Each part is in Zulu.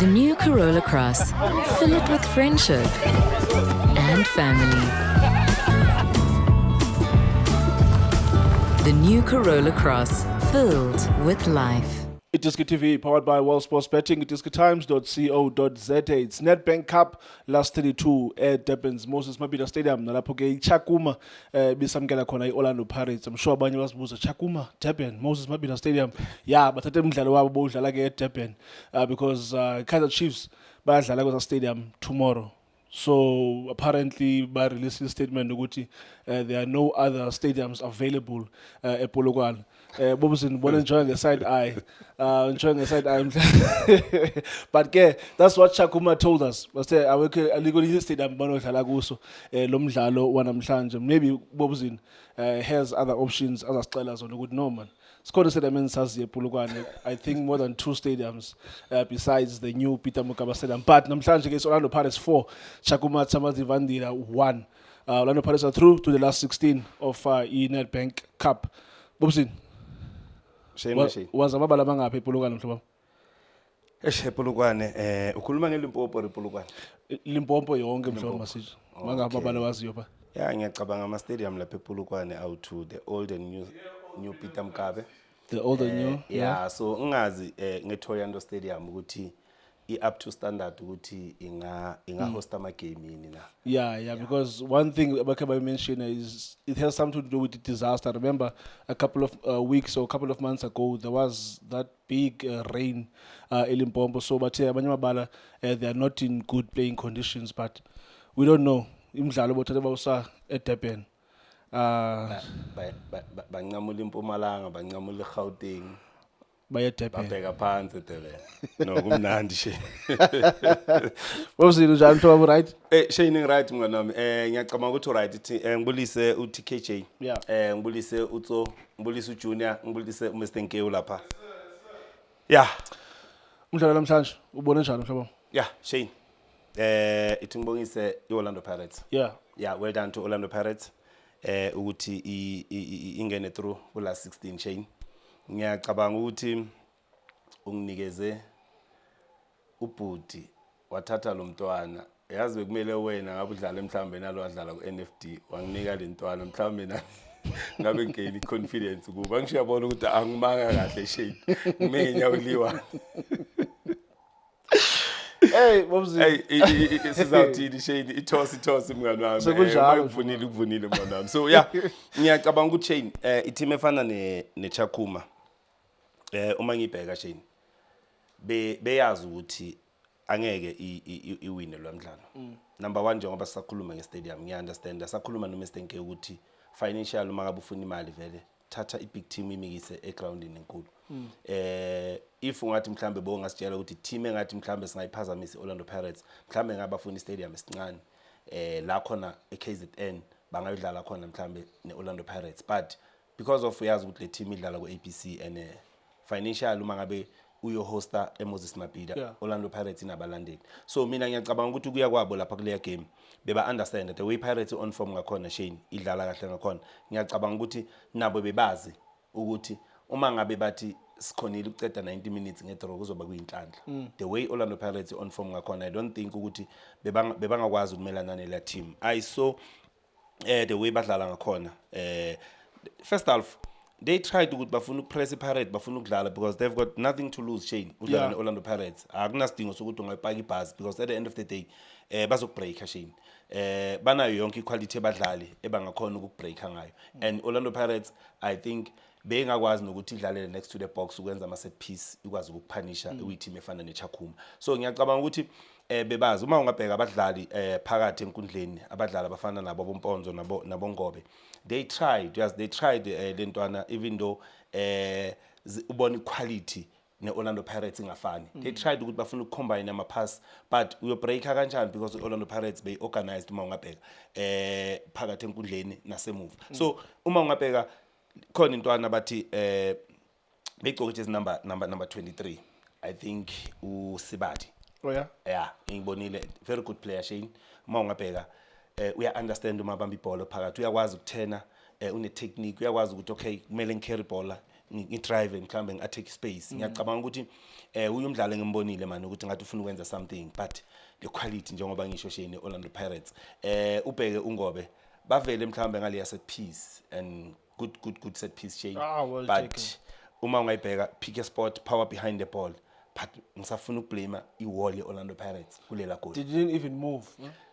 The new Corolla Cross. Fill it with friendship and family. The new Corolla Cross. Filled with life. It is TV powered by World Sports Betting. It is times.co.za. It's Nedbank Cup last 32 at Durban's Moses Mabhida Stadium. Nalapho ke iChakuma bisamkela khona iOrlando Pirates. I'm sure abanye bazibuza Chakuma, Durban, Moses Mabhida Stadium. Yeah, but bathathe umdlalo wabo bodlala ke eDurban because Kaizer Chiefs bayadlala kwesa stadium tomorrow. So apparently by releasing statement ukuthi there are no other stadiums available at Polokwane. Bobusini bona enjoying the side eye. Enjoying the side eye. But ke that's what Chakuma told us. Base awekho alikho stadium banodlala kuso lo mdlalo wanamhlanje. Maybe Bobusini has other options azasicela zona ukuthi no man. Sikhona stadium engisaziyo ePolokwane. I think more than 2 stadiums besides the new Peter Mokaba Stadium. But namhlanje ke Orlando Pirates 4, Chakuma Tsamazi Vandila 1. Orlando Pirates are through to the last 16 of Nedbank Cup. Bobusini wazamabala mangaphi ePolokwane mhlobo? ePolokwane ukhuluma ngeLimpopo ePolokwane. Limpopo yonke mhlobo masithi. Mangaphi abala waziyo pha? Yeah, ngiyacabanga ama stadium lapha ePolokwane out to the old and new Peter Mokaba. The old and new. Yeah, so ngazi ngeThoyando Stadium ukuthi up to standard ukuthi inga host ama game yini na. Yeah, because one thing Abakaba mentioned is it has something to do with the disaster. Remember a couple of weeks or a couple of months ago there was that big rain in Limpopo. So but abanye mabala they are not in good playing conditions, but we don't know imidlalo bothatha bawusa eDurban. Banqamula iMpumalanga, banqamula eGauteng. BayeDurban. Babheka phansi Durban. No kumnandi she. Wabusini njalo mfowethu right? Shane right mngani wami. Ngiyacabanga ukuthi right ithi ngibulise uTKJ. Yeah. Ngibulise uTso, ngibulise uJunior, ngibulise uMr Nkewu lapha. Yeah. Umdlalo namhlanje ubone njani mfowethu? Yeah, Shane. Ithi ngibongise iOrlando Pirates. Yeah. Yeah, well done to Orlando Pirates. Ukuthi ingene through ku last 16 Shane. Ngiyacabanga ukuthi unginikeze ubhuti wathatha lo mntwana yazi bekumele wena ngabe udlala mhlambe nalo wadlala ku NFD wanginika le ntwana mhlambe na ngabe ngeni confidence kuba ngisho yabona ukuthi angimanga kahle Shane ngimenya uliwa. Hey Bobzi. Hey sizawuthini Shane ithosi mngani wami. Sekunjalo uvunile mngani wami. So yeah ngiyacabanga ukuthi Shane i-team efana neChakuma uma ngibheka Shane beyazi ukuthi angeke iwine lo mdlalo. Number 1 njengoba sisakhuluma nge-stadium ngiya-understand sakhuluma noMr Nke ukuthi financial uma ngabe ufuna imali vele thatha i-big team imikise egroundini enkulu. If ungathi mhlambe bongasitshela ukuthi team engathi mhlambe singayiphazamisa iOrlando Pirates mhlambe ngabafuna i-stadium esincane la khona eKZN bangayidlala khona mhlambe neOrlando Pirates, but because of uyazi ukuthi le team idlala ku-ABC and financial uma ngabe uyo hosta eMoses Mabhida Orlando Pirates inabalandeli. So mina ngiyacabanga ukuthi kuya kwabo lapha kule game beba understand the way Pirates on form ngakhona Shane idlala kahle ngakhona. Ngiyacabanga ukuthi nabo bebazi ukuthi uma ngabe bathi sikhonile ukuceda 90 minutes ngedraw kuzoba kuyinhlanhla. The way Orlando Pirates on form ngakhona I don't think ukuthi bebangakwazi ukumelana nela team. I saw the way badlala ngakhona first half they tried ukuthi bafuna ukupress iPirates bafuna ukudlala because they've got nothing to lose Shane udlala neOrlando Pirates akunasidingo sokuthi ungayipaka ibhasi because at the end of the day bazokubreaka Shane banayo yonke iquality ebadlali ebangakhona ukubreaka ngayo and Orlando Pirates I think bengakwazi nokuthi idlalele next to the box ukwenza ama set piece ikwazi ukuphanisha team efana neChakuma. So ngiyacabanga ukuthi bebazi uma ungabheka abadlali phakathi enkundleni abadlali abafana nabo Bomponzo nabo Ngobe they tried lentwana even though ubona iquality neOrlando Pirates ingafani. They tried ukuthi bafuna ukucombine ama pass but uyobreaka kanjani because Orlando Pirates they organized uma ungabheka phakathi enkundleni nasemove. So uma ungabheka khona intwana bathi begcokethe number 23 I think uSibadi. Oh yeah. Yeah, ngibonile very good player Shane. Uma ungabheka uya understand uma bamba ibhola phakathi uyakwazi ukuthena une technique uyakwazi ukuthi okay kumele ngicarry ibhola ngidrive mhlambe ngi-attack space ngiyacabanga ukuthi uyumdlalo engimbonile manje ukuthi ngathi ufuna ukwenza something but the quality njengoba ngisho sheni Orlando Pirates ubheke ungobe bavele mhlambe ngale set piece and good set piece sheni Well but taken. uma ungayibheka pick a spot power behind the ball but ngisafuna ukublame iwall yeOrlando Pirates kulela goal They didn't even move.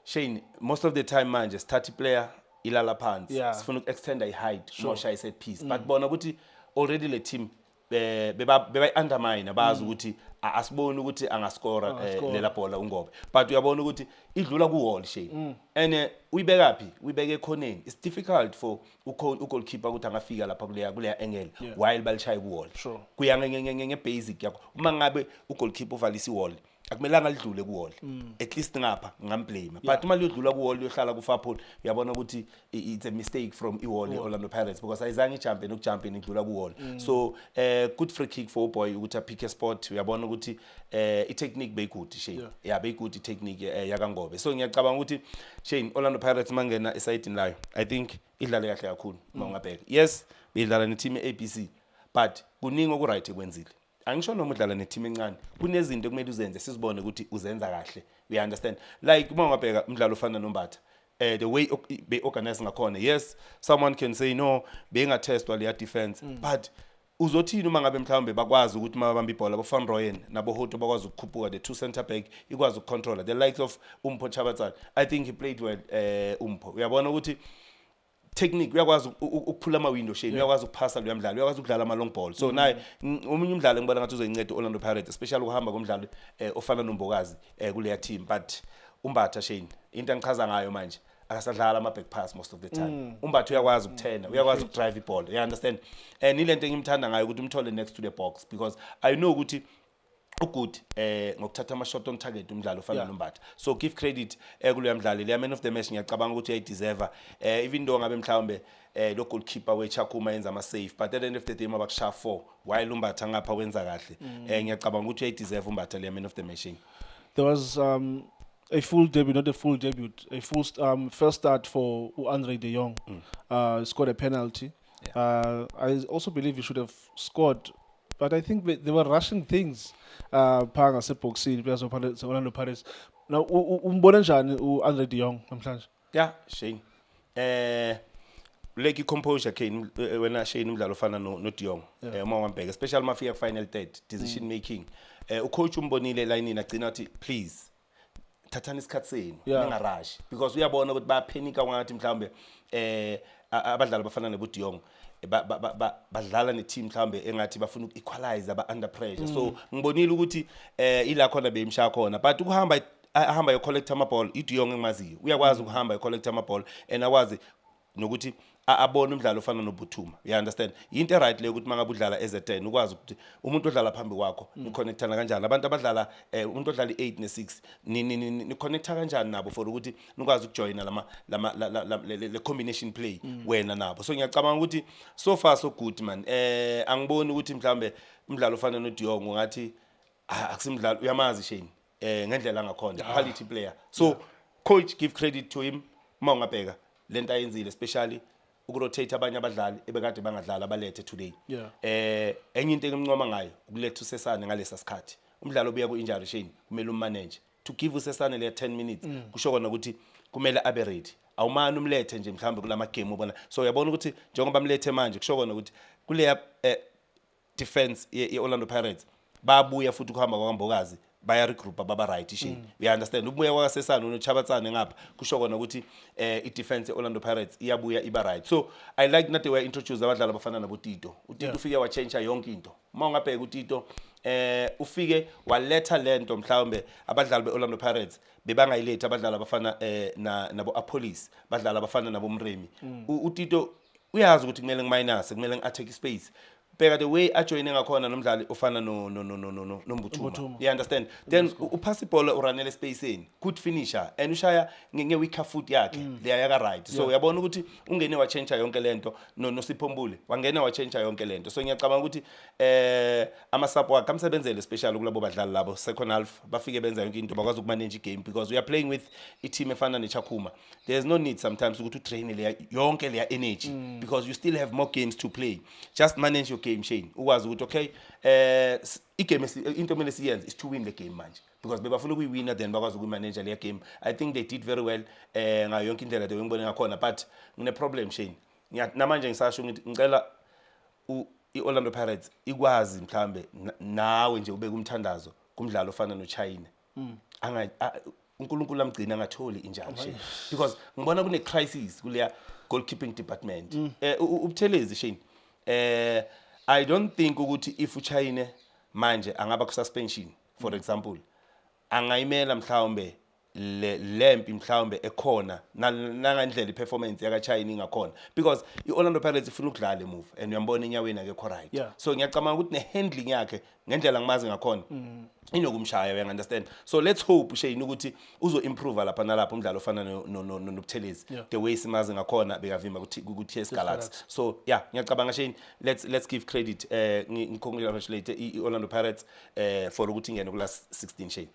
Shane most of the time manje start player ilala phansi Yeah. sifuna uku-extenda i-height moshaya set piece but bona ukuthi already le team beba undermine bazi ukuthi asiboni ukuthi angascora lela bhola ungobe but uyabona ukuthi idlula ku-wall Shane and uyibeke ekhoneni it's difficult for ugoalkeeper ukuthi angafika lapha kuleya angle while balishaya ku-wall Sure. kuya nge-basic yakho uma ngabe ugoalkeeper uvalisa i-wall akumelanga lidlule ku-wall at least ngapha ngamblame but uma liyodlula ku-wall liyohlala ku-far pole uyabona ukuthi it's a mistake from i-wall ye-Orlando Pirates because ayizange ijumpe nokujumpe idlula ku-wall so good free kick for uboy ukuthi apick a spot uyabona ukuthi i-technique beyigudi Shane beyigudi i-technique yakangobe so ngiyacabanga ukuthi Shane Orlando Pirates mangena esayidini layo I think idlale kahle kakhulu uma ungabheka yes beyidlala ne-team ye-ABC but kuningi oku-right ekwenzile angisho noma udlala ne-team encane kunezinto kumele uzenze sizibone ukuthi uzenza kahle we understand like uma ungabheka umdlalo ofana nombatha the way be organize ngakhona yes someone can say no bengatestwa leya defense but uzothini uma ngabe mhlawumbe bakwazi ukuthi mabamba ibhola boFan Rooyen nabo Hoto bakwazi ukukhuphuka the two center back ikwazi ukucontroller the likes of Umpho Chabatsane I think he played well Umpho uyabona ukuthi technique uyakwazi ukuphula ama window Shane uyakwazi ukuphasa lo mdlalo uyakwazi ukudlala ama long ball so naye omunye umdlalo ngibona ngathi uzoyinceda Orlando Pirates especially ukuhamba komdlalo ofana noMbokazi kuleya team but umbatha Shane into engichaza ngayo manje akasadlala ama back pass most of the time umbatha uyakwazi ukuthena uyakwazi ukudrive iball you understand and ilento engimthanda ngayo ukuthi umthole next to the box because I know ukuthi ugood ngokuthatha ama shot on target umdlalo ofana nombatha so give credit kuleya mdlali leya man of the match ngiyacabanga ukuthi uyayideserve even though ngabe mhlawumbe lo goalkeeper weChakuma yenza ama save but at the end of the day mabakusha 4 while umbatha ngapha wenza kahle ngiyacabanga ukuthi uyayideserve umbatha leya man of the match There was a full debut, not a full debut, a full first start for Andre de Jong. Scored a penalty. I also believe he should have scored, but I think they were rushing things. Panga sepoxini players of Orlando Pirates. Now, umbona njani Andre de Jong namhlanje? Yeah, Shane. Like composure Kane when Shane umdlalo ofana no de Jong. Uma ngambheka especially mafika ku final third decision making. Ucoach umbonile line agcina athi please thathani isikhathi senu ningarush because uyabona ukuthi bayaphenika ngathi mhlambe abadlali bafana nebu de Jong badlala ne-team mhlambe engathi bafuna uku-equalize aba-under pressure so ngibonile ukuthi ila khona beyimshaya khona but ukuhamba ahamba yo-collect ama-ball i-de Jong engimaziyo uyakwazi ukuhamba yo-collect ama-ball and akwazi nokuthi abone umdlalo ofana noButhuma you understand into eright le ukuthi mangabe udlala as a 10 ukwazi ukuthi umuntu odlala phambi kwakho niconnectana kanjani abantu abadlala umuntu odlala i8 ne6 ni connecta kanjani nabo for ukuthi nikwazi ukujoina le combination play wena nabo so ngiyacabanga ukuthi so far so good man angiboni ukuthi mhlambe umdlalo ofana noDe Jong ngathi akusimdlalo uyamazi Shane ngendlela ngakhona quality player so coach give credit to him mawungabheka lento ayenzile especially ukurotate abanye abadlali ebekade bangadlala abalethe today enye into engimncoma ngayo ukuletha uSesane ngalesa sikhathi umdlalo obuya ku injury Shane kumele ummanage to give uSesane le 10 minutes kusho kona ukuthi kumele abe ready awumani umlethe nje mhlambe kulama game ubona so uyabona ukuthi njengoba bamlethe manje kusho kona ukuthi kuleya defense yeOrlando Pirates babuya futhi ukuhamba kwaMbokazi baya regroup ababa right Shane we understand ubuya kwaSesane noChabatsane ngapha kusho kona ukuthi i-defense yeOrlando Pirates iyabuya iba right so I like not the way introduce abadlali abafana naboTito uTito ufike wa change yonke into uma ungabheka uTito ufike waletha lento mhlawumbe abadlali beOrlando Pirates bebangayilethi abadlali abafana nabo Apolis badlali abafana nabo Mremi uTito uyazi ukuthi kumele ngiminus kumele ngi-attack space bheka the way ajoyine ngakhona nomdlali ofana noMbuthuma you understand then upass ibhola uranele spaceni good finisher and ushaya ngeweaker foot yakhe leya yaka right so uyabona ukuthi ungene wa change yonke lento noSiphombule wangena wa change yonke lento so ngiyacabanga ukuthi ama-sub wakhe amsebenzele especially kulabo badlali labo second half bafike benza yonke into bakwazi ukumanage igame because we are playing with i-team efana neChakuma there's no need sometimes ukuthi utrain leya yonke leya energy because you still have more games to play just manage your game Shane ukwazi ukuthi okay igame into kumele siyenze is to win the game manje because bebafuna ukuyiwina then bakwazi ukumanage le game. I think they did very well ngayo yonke indlela ngibone ngakhona but ngine problem Shane namanje ngisasho ngithi ngicela iOrlando Pirates ikwazi mhlambe nawe nje ubeke umthandazo kumdlalo ofana noChina uNkulunkulu amgcina angatholi injalo Shane because ngibona kune crisis kuleya goalkeeping department ubuthelezi Shane I don't think ukuthi if uChina manje angaba ku suspension for example angayimela mhlawumbe le lempi mhlawumbe ekhona nangandlela iperformance yaka China ingakhona because iOrlando Pirates ifuna ukudlala emove and uyambona enyaweni akekho right so ngiyacabanga ukuthi nehandling yakhe ngendlela ngimazi ngakhona inokumshaya uya understand so let's hope Shane ukuthi uzo improve lapha nalapha umdlalo ofana nobuthelezi the way simazi ngakhona bekavimba ukuthi TS Galaxy so yeah ngiyacabanga Shane let's give credit ngicongratulate iOrlando Pirates for ukuthi ingene ku last 16 Shane.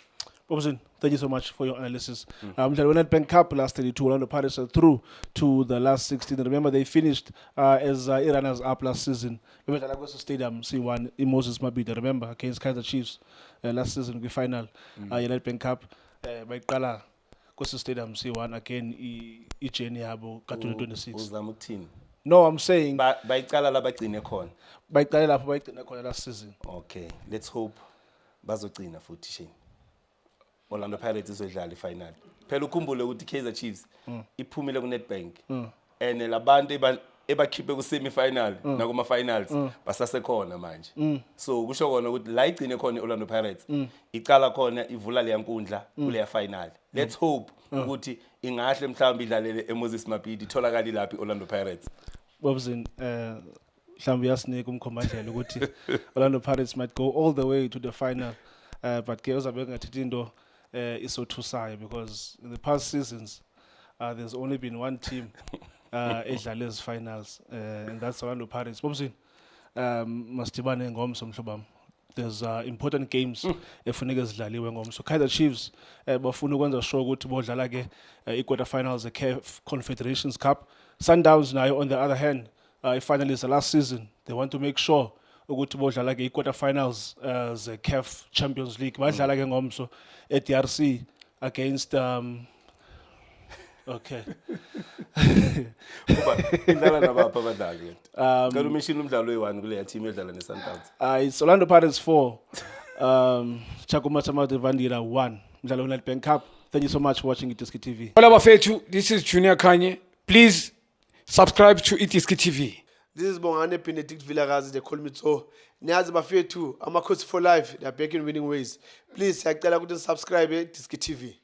Bobzin, thank you so much for your analysis. When Nedbank Cup last 32, Orlando Pirates are through to the last 16. Remember, they finished as runners up last season. Remember, at Lagos Stadium, C1 in Moses Mabhida. Remember, against Kaizer Chiefs last season, the final. Nedbank Cup, by Kala, Lagos Stadium, C1 again. Journey habo 2026. No, I'm saying. By Kala la bagcine khona. By Kala la bagcine khona last season. Okay, let's hope bazogcina futhi Shane. Orlando Pirates izodlala ifinal. Phela ukhumbule ukuthi Kaizer Chiefs iphumile ku Nedbank. And labantu ebakhiphe ku semi-final nakuma finals basasekhona manje. So kusho kona ukuthi la igcine khona iOrlando Pirates iqala khona ivula le yankundla kule final. Let's hope ukuthi ingahle mhlawumbe idlalele eMoses Mabhida itholakala lapha iOrlando Pirates. Bobzin mhlawumbe yasinika umkhombandlela ukuthi Orlando Pirates might go all the way to the final but ke uzabe ngathi into isothusayo because in the past seasons there's only been one team edlala finals and that's Orlando Pirates. Bobzin masibane ngomso mhlobam. There's important games efuneka zidlaliwe ngomso. Kaizer Chiefs bafuna ukwenza sure ukuthi bodlala ke i-quarter finals CAF Confederations Cup. Sundowns nayo on the other hand finalists last season they want to make sure ukuthi bodlala ke i-quarter finals the CAF Champions League badlala ke ngomso eDRC against okay kuba idlala nabapha abadlali ngalo mission umdlalo we1 kule team edlala neSundowns it's Orlando Pirates 4 Chakuma Chamade Vandira 1 mdlalo Nedbank Cup. Thank you so much for watching iDiski TV. Hola bafethu, this is Junior Kanye. Please subscribe to iDiski TV. This is Bongane Benedict Vilakazi, they call me so. Niyazi bafethu, Amakhosi for life, they are back in winning ways. Please, siyacela ukuthi subscribe iDiski TV.